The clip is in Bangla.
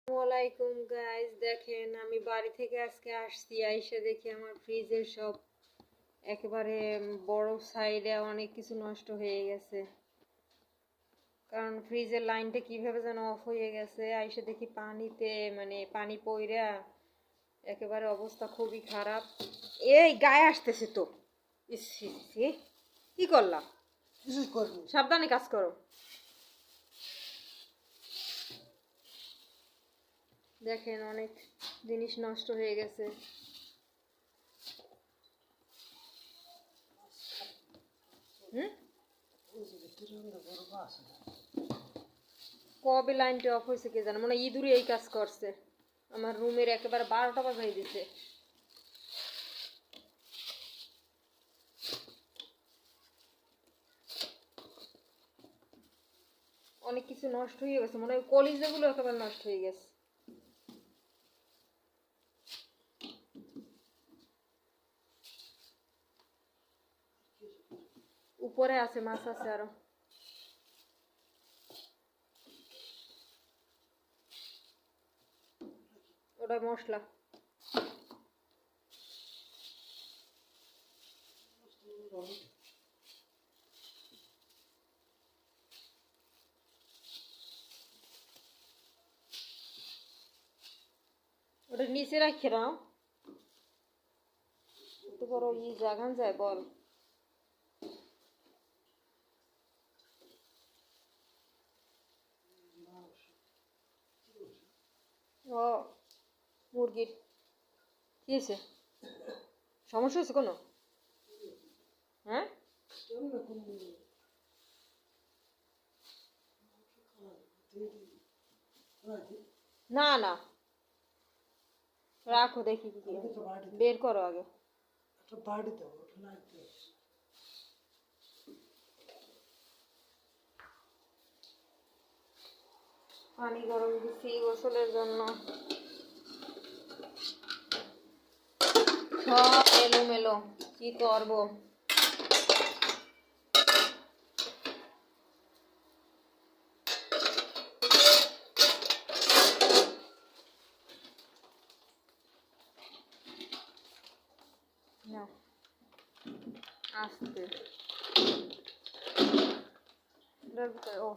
আসসালামাইকুম গাইস, দেখেন আমি বাড়ি থেকে আজকে আসছি। আইসা দেখি আমার ফ্রিজের সব একেবারে বড় সাইডে অনেক কিছু নষ্ট হয়ে গেছে, কারণ ফ্রিজের লাইনটা কিভাবে যেন অফ হয়ে গেছে। আইসা দেখি পানিতে পানি পইরা একেবারে অবস্থা খুবই খারাপ। এই গায়ে আসতেছে তো, কি করলাম? সাবধানে কাজ করো। দেখেন অনেক জিনিস নষ্ট হয়ে গেছে। কবে লাইনটা অফ হয়েছে কে জানে, মনে হয় ইঁদুরে এই কাজ করছে। আমার রুমের একেবারে 12টা বাজাই দিছে। অনেক কিছু নষ্ট হয়ে গেছে, মনে হয় কলিজাগুলো একেবারে নষ্ট হয়ে গেছে। উপরে আছে, মাছ আছে আরো। ওটা মশলা। ওটা নিচে রাখে নাও, এত বড় জাগান যায় বল। ও মুরগির কি হয়েছে? সমস্যা হয়েছে কোনো? হ্যাঁ, না না, রাখো, দেখি কি বের করো আগে। পানি গরম দিচ্ছি গোসলের জন্য। সব এলোমেলো, কি করবো? না আস্তে, ও